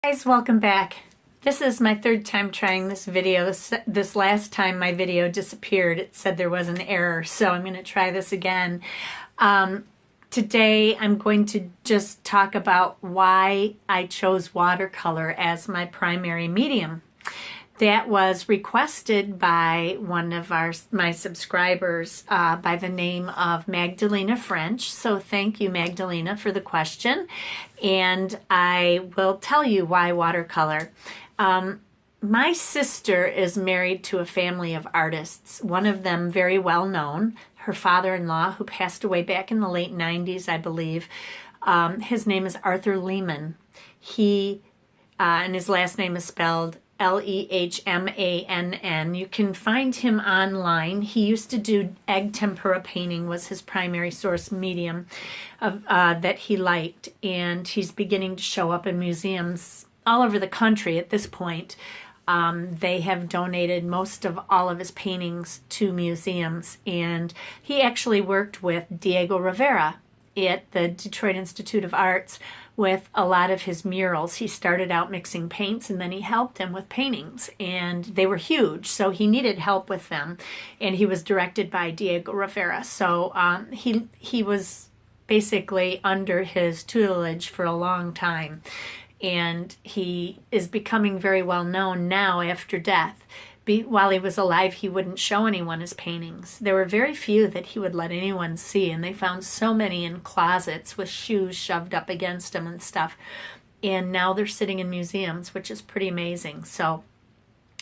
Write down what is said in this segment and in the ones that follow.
Guys, welcome back. This is my third time trying this video. This last time my video disappeared. It said there was an error, so I'm going to try this again. Today I'm going to just talk about why I chose watercolor as my primary medium. That was requested by one of my subscribers by the name of Magdalena French. So thank you, Magdalena, for the question. And I will tell you why watercolor. My sister is married to a family of artists, one of them very well known, her father-in-law, who passed away back in the late 90s, I believe. His name is Arthur Lehman. And his last name is spelled Lehmann. You can find him online. He used to do egg tempera painting, was his primary source medium of, that he liked. And he's beginning to show up in museums all over the country at this point. They have donated most of all of his paintings to museums. And he actually worked with Diego Rivera at the Detroit Institute of Arts with a lot of his murals. He started out mixing paints and then he helped him with paintings, and they were huge, so he needed help with them, and he was directed by Diego Rivera. So he was basically under his tutelage for a long time, and he is becoming very well known now after death. While he was alive, he wouldn't show anyone his paintings. There were very few that he would let anyone see, and they found so many in closets with shoes shoved up against them and stuff. And now they're sitting in museums, which is pretty amazing. So,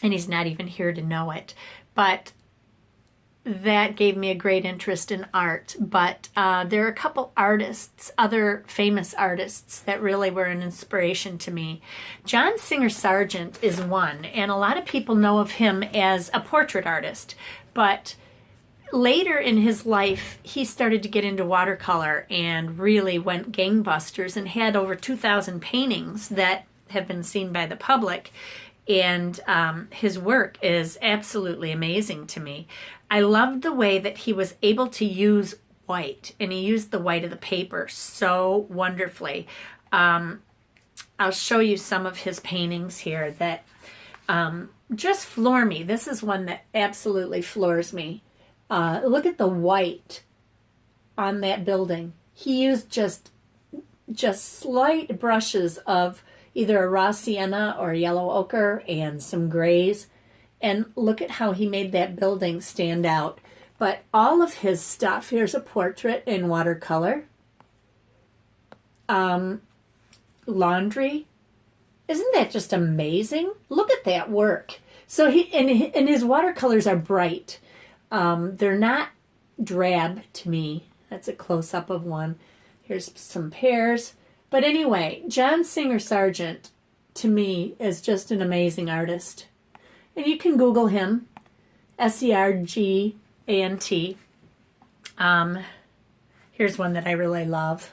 and he's not even here to know it. But that gave me a great interest in art. But there are a couple artists, other famous artists, that really were an inspiration to me. John Singer Sargent is one, and a lot of people know of him as a portrait artist. But later in his life, he started to get into watercolor and really went gangbusters and had over 2,000 paintings that have been seen by the public. And his work is absolutely amazing to me. I loved the way that he was able to use white, and he used the white of the paper so wonderfully. I'll show you some of his paintings here that just floor me. This is one that absolutely floors me. Look at the white on that building. He used just slight brushes of either a raw sienna or yellow ochre and some grays. And look at how he made that building stand out. But all of his stuff, here's a portrait in watercolor. Laundry. Isn't that just amazing? Look at that work. So and his watercolors are bright. They're not drab to me. That's a close-up of one. Here's some pears. But anyway, John Singer Sargent, to me, is just an amazing artist. And you can Google him, S-E-R-G-A-N-T. Here's one that I really love.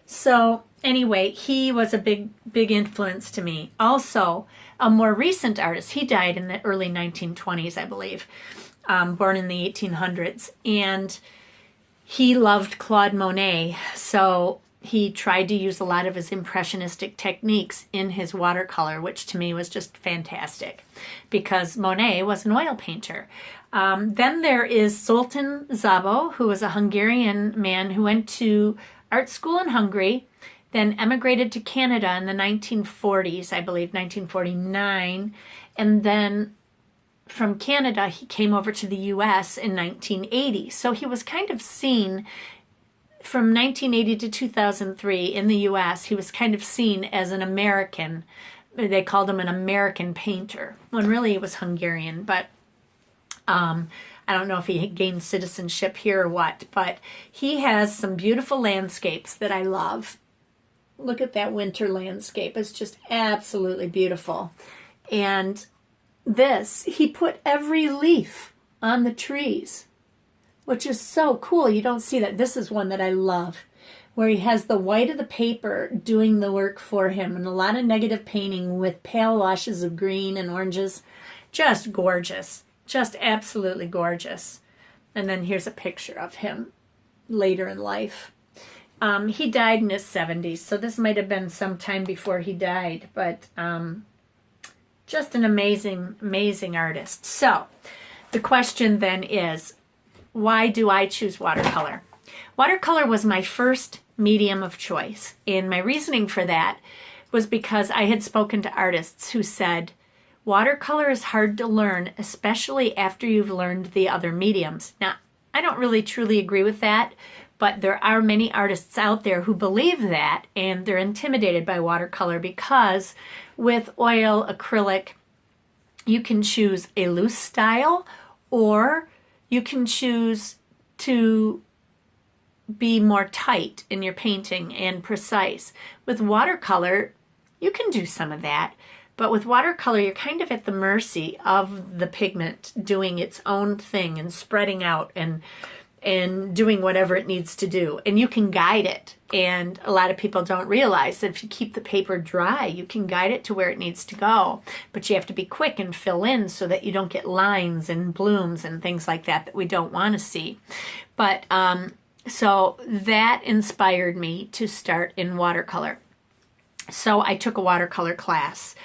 So anyway, he was a big influence to me. Also, a more recent artist, he died in the early 1920s, I believe, born in the 1800s. And he loved Claude Monet, so he tried to use a lot of his impressionistic techniques in his watercolor, which to me was just fantastic because Monet was an oil painter. Then there is Zoltán Szabó, who was a Hungarian man who went to art school in Hungary, then emigrated to Canada in the 1940s, I believe, 1949, and then from Canada, he came over to the U.S. in 1980. So he was kind of seen from 1980 to 2003 in the U.S. He was kind of seen as an American. They called him an American painter, when really he was Hungarian. But I don't know if he gained citizenship here or what. But he has some beautiful landscapes that I love. Look at that winter landscape. It's just absolutely beautiful. And he put every leaf on the trees, which is so cool. You don't see that. This is one that I love, where he has the white of the paper doing the work for him, and a lot of negative painting with pale washes of green and oranges. Just gorgeous. Just absolutely gorgeous. And then here's a picture of him later in life. He died in his 70s, so this might have been sometime before he died, but just an amazing, amazing artist. So the question then is, why do I choose watercolor? Watercolor was my first medium of choice, and my reasoning for that was because I had spoken to artists who said, watercolor is hard to learn, especially after you've learned the other mediums. Now, I don't really truly agree with that, but there are many artists out there who believe that, and they're intimidated by watercolor because with oil, acrylic, you can choose a loose style, or you can choose to be more tight in your painting and precise. With watercolor, you can do some of that, but with watercolor, you're kind of at the mercy of the pigment doing its own thing and spreading out and doing whatever it needs to do. And you can guide it. And a lot of people don't realize that if you keep the paper dry, you can guide it to where it needs to go. But you have to be quick and fill in so that you don't get lines and blooms and things like that that we don't want to see. But so that inspired me to start in watercolor. So I took a watercolor class,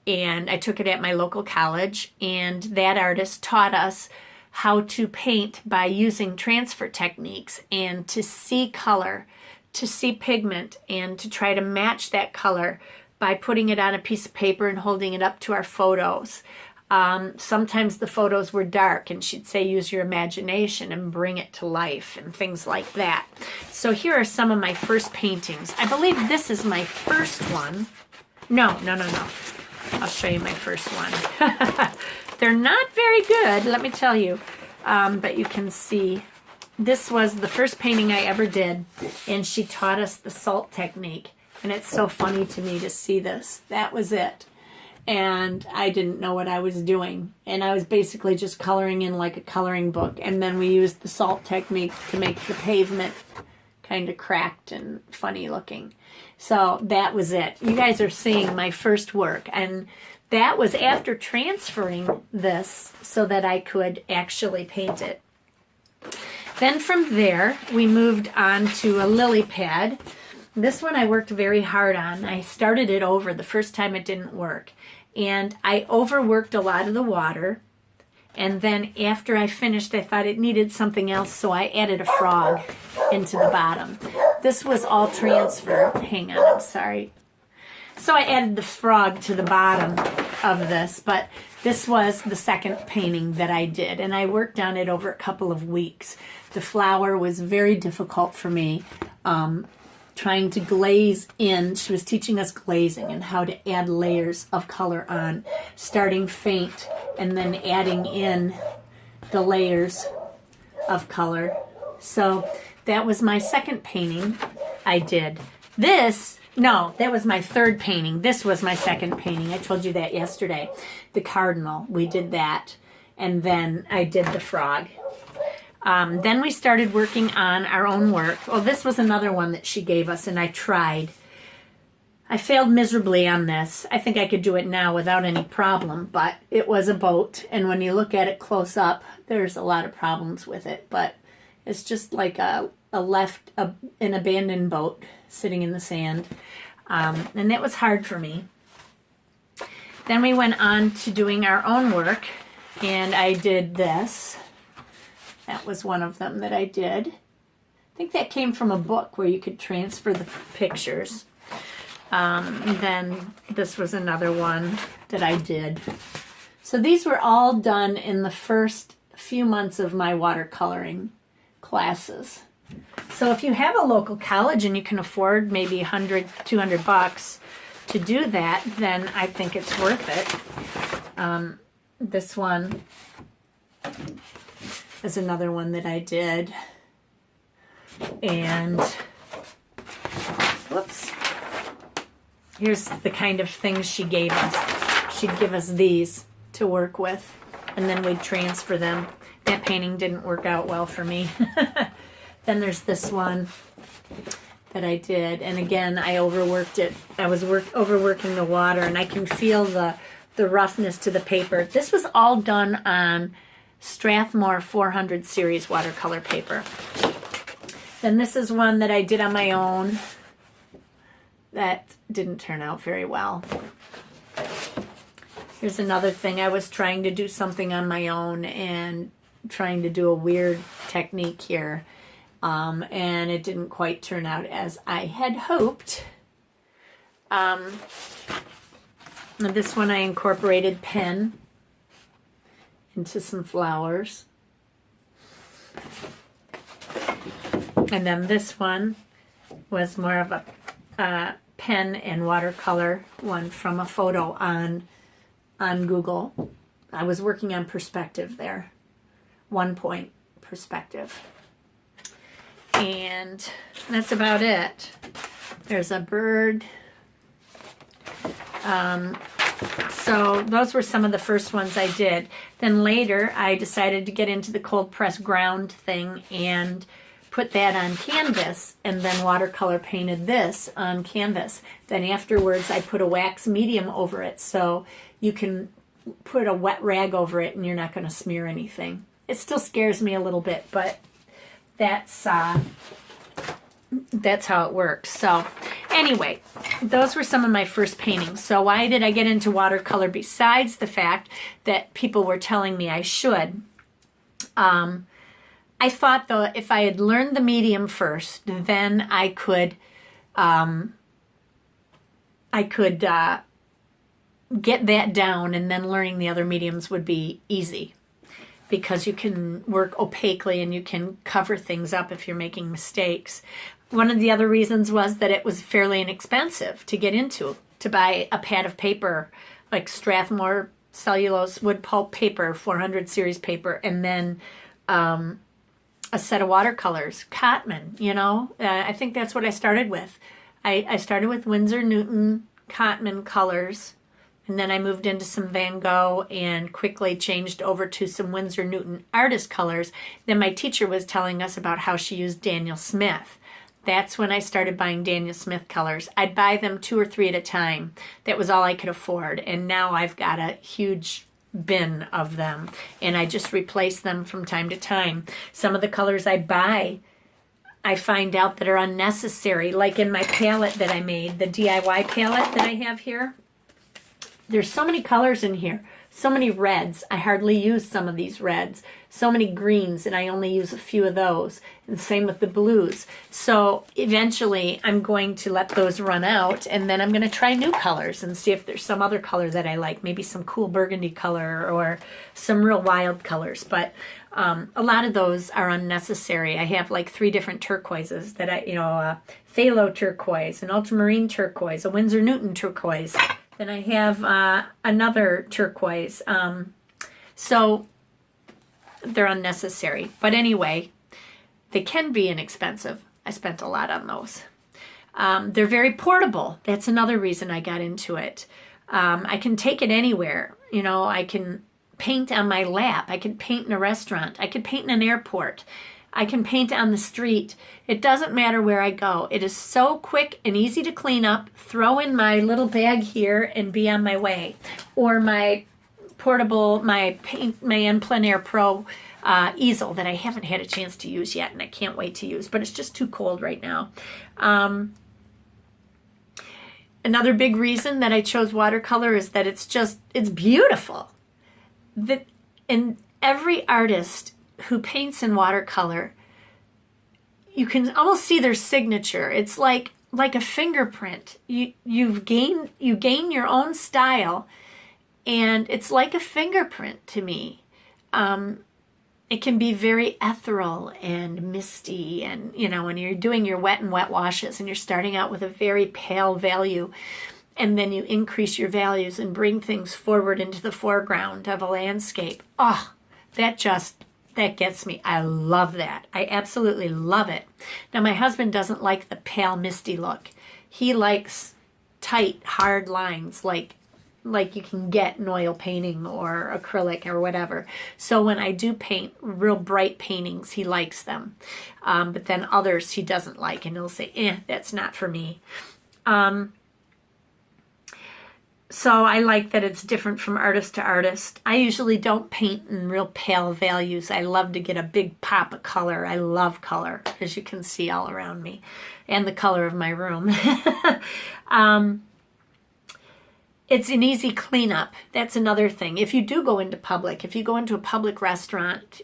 and I took it at my local college, and that artist taught us how to paint by using transfer techniques and to see color, to see pigment, and to try to match that color by putting it on a piece of paper and holding it up to our photos. Sometimes the photos were dark, and she'd say use your imagination and bring it to life and things like that. So here are some of my first paintings. I believe this is my first one. No. I'll show you my first one. They're not very good, let me tell you. But you can see this was the first painting I ever did, and she taught us the salt technique. And it's so funny to me to see this. That was it. And I didn't know what I was doing. And I was basically just coloring in like a coloring book. And then we used the salt technique to make the pavement kind of cracked and funny looking. So that was it. You guys are seeing my first work. And that was after transferring this so that I could actually paint it. Then from there, we moved on to a lily pad. This one I worked very hard on. I started it over the first time it didn't work. And I overworked a lot of the water. And then after I finished, I thought it needed something else, so I added a frog into the bottom. This was all transfer. Hang on, I'm sorry. So I added the frog to the bottom of this, but this was the second painting that I did, and I worked on it over a couple of weeks. The flower was very difficult for me, trying to glaze in. She was teaching us glazing and how to add layers of color on, starting faint and then adding in the layers of color. So that was my second painting I did. That was my third painting. This was my second painting. I told you that yesterday. The cardinal, we did that. And then I did the frog. Then we started working on our own work. Well, this was another one that she gave us, and I tried. I failed miserably on this. I think I could do it now without any problem, but it was a boat, and when you look at it close up, there's a lot of problems with it, but it's just like an abandoned boat sitting in the sand, and that was hard for me. Then we went on to doing our own work, and I did this. That was one of them that I did. I think that came from a book where you could transfer the pictures. And then this was another one that I did. So these were all done in the first few months of my watercoloring classes. So if you have a local college and you can afford maybe $100, $200 to do that, then I think it's worth it. This one is another one that I did. And whoops. Here's the kind of things she gave us. She'd give us these to work with, and then we'd transfer them. That painting didn't work out well for me. Then there's this one that I did, and again, I overworked it. I was overworking the water, and I can feel the roughness to the paper. This was all done on Strathmore 400 series watercolor paper. Then this is one that I did on my own. That didn't turn out very well. Here's another thing. I was trying to do something on my own and trying to do a weird technique here. And it didn't quite turn out as I had hoped. And this one I incorporated pen into some flowers. And then this one was more of a pen and watercolor one from a photo on Google. I was working on perspective there. 1 point perspective. And that's about it. There's a bird. So those were some of the first ones I did. Then later I decided to get into the cold press ground thing and put that on canvas, and then watercolor painted this on canvas. Then afterwards I put a wax medium over it, so you can put a wet rag over it and you're not going to smear anything. It still scares me a little bit, but that's how it works. So anyway, those were some of my first paintings. So why did I get into watercolor besides the fact that people were telling me I should? I thought, though, if I had learned the medium first, then I could get that down, and then learning the other mediums would be easy, because you can work opaquely and you can cover things up if you're making mistakes. One of the other reasons was that it was fairly inexpensive to get into, to buy a pad of paper, like Strathmore cellulose wood pulp paper, 400 series paper, and then a set of watercolors, Cotman, you know. I think that's what I started with. I started with Winsor Newton Cotman colors, and then I moved into some Van Gogh and quickly changed over to some Winsor Newton artist colors. Then my teacher was telling us about how she used Daniel Smith. That's when I started buying Daniel Smith colors. I'd buy them 2 or 3 at a time. That was all I could afford. And now I've got a huge bin of them, and I just replace them from time to time. Some of the colors I buy, I find out that are unnecessary. Like in my palette that I made, the DIY palette that I have here, there's so many colors in here, so many reds. I hardly use some of these reds. So many greens, and I only use a few of those. And same with the blues. So eventually I'm going to let those run out, and then I'm going to try new colors and see if there's some other color that I like. Maybe some cool burgundy color or some real wild colors. But a lot of those are unnecessary. I have like 3 different turquoises that a phthalo turquoise, an ultramarine turquoise, a Winsor Newton turquoise. Then I have another turquoise. So they're unnecessary. But anyway, they can be inexpensive. I spent a lot on those. They're very portable. That's another reason I got into it. I can take it anywhere. You know, I can paint on my lap. I can paint in a restaurant. I can paint in an airport. I can paint on the street. It doesn't matter where I go. It is so quick and easy to clean up, throw in my little bag here, and be on my way. Or my portable, my En Plein Air Pro easel that I haven't had a chance to use yet, and I can't wait to use, but it's just too cold right now. Another big reason that I chose watercolor is that it's beautiful. And every artist who paints in watercolor, you can almost see their signature. It's like a fingerprint. You gain your own style, and it's like a fingerprint to me. It can be very ethereal and misty, and when you're doing your wet and wet washes and you're starting out with a very pale value, and then you increase your values and bring things forward into the foreground of a landscape. Oh, that gets me. I love that. I absolutely love it. Now, my husband doesn't like the pale, misty look. He likes tight, hard lines like you can get in oil painting or acrylic or whatever. So when I do paint real bright paintings, he likes them. But then others he doesn't like, and he'll say, that's not for me. So I like that it's different from artist to artist. I usually don't paint in real pale values. I love to get a big pop of color. I love color, as you can see all around me, and the color of my room. It's an easy cleanup. That's another thing. If you do go into public, if you go into a public restaurant,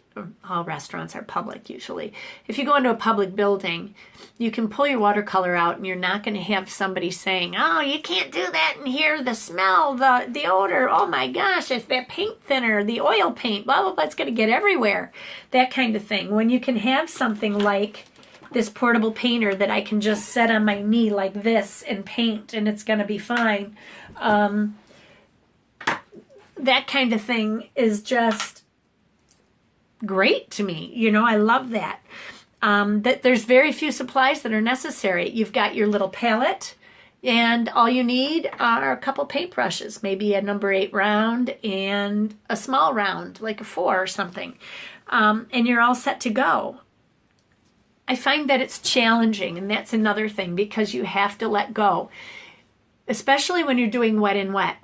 all restaurants are public usually. If you go into a public building, you can pull your watercolor out and you're not going to have somebody saying, oh, you can't do that in here, the smell, the odor, oh my gosh, it's that paint thinner, the oil paint, blah, blah, blah, it's going to get everywhere. That kind of thing. When you can have something like this portable painter that I can just set on my knee like this and paint and it's going to be fine. That kind of thing is just great to me. You know, I love that. That there's very few supplies that are necessary. You've got your little palette and all you need are a couple paintbrushes, maybe a number 8 round and a small round, like a 4 or something. And you're all set to go. I find that it's challenging, and that's another thing, because you have to let go, especially when you're doing wet and wet.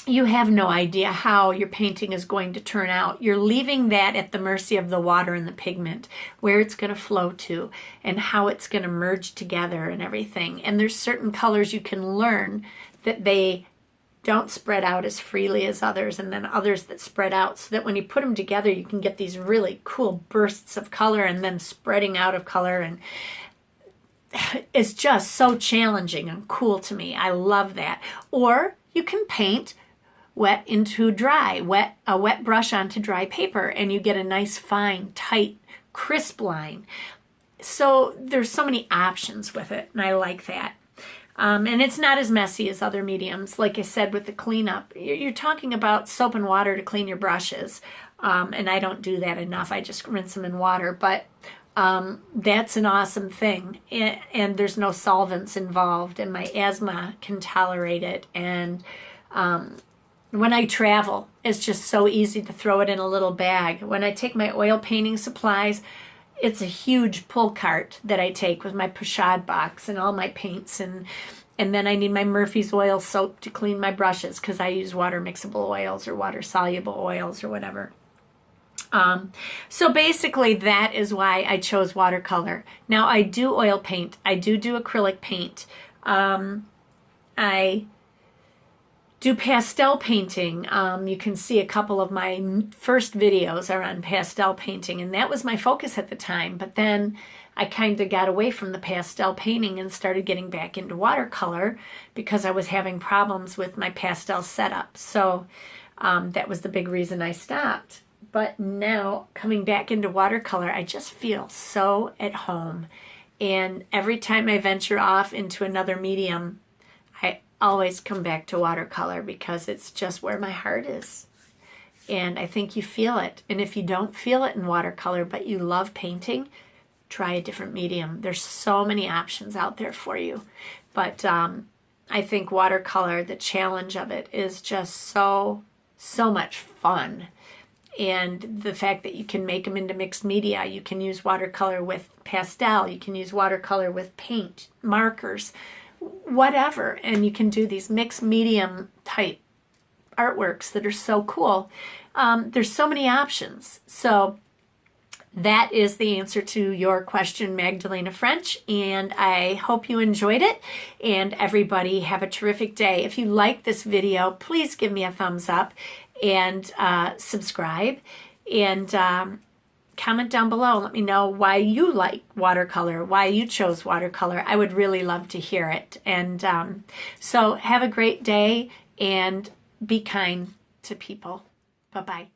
You have no idea how your painting is going to turn out. You're leaving that at the mercy of the water and the pigment, where it's going to flow to and how it's going to merge together and everything. And there's certain colors you can learn that they don't spread out as freely as others, and then others that spread out, so that when you put them together you can get these really cool bursts of color and then spreading out of color, and it's just so challenging and cool to me. I love that. Or you can paint wet into dry, a wet brush onto dry paper, and you get a nice fine tight crisp line. So there's so many options with it, and I like that. And it's not as messy as other mediums. Like I said, with the cleanup, you're talking about soap and water to clean your brushes. And I don't do that enough. I just rinse them in water. But that's an awesome thing. And there's no solvents involved. And my asthma can tolerate it. And when I travel, it's just so easy to throw it in a little bag. When I take my oil painting supplies, it's a huge pull cart that I take with my pochade box and all my paints, and then I need my Murphy's oil soap to clean my brushes, because I use water mixable oils or water soluble oils or whatever. So basically that is why I chose watercolor. Now I do oil paint. I do acrylic paint. I do pastel painting. You can see a couple of my first videos are on pastel painting, and that was my focus at the time. But then I kind of got away from the pastel painting and started getting back into watercolor because I was having problems with my pastel setup. So that was the big reason I stopped. But now coming back into watercolor, I just feel so at home. And every time I venture off into another medium, I always come back to watercolor, because it's just where my heart is. And I think you feel it. And if you don't feel it in watercolor, but you love painting, try a different medium. There's so many options out there for you. But I think watercolor, the challenge of it is just so much fun. And the fact that you can make them into mixed media, you can use watercolor with pastel, you can use watercolor with paint, markers, whatever, and you can do these mixed medium type artworks that are so cool. There's so many options. So that is the answer to your question, Magdalena French, and I hope you enjoyed it. And everybody have a terrific day. If you like this video, please give me a thumbs up and subscribe, and comment down below and let me know why you like watercolor, why you chose watercolor. I would really love to hear it. And so have a great day and be kind to people. Bye-bye.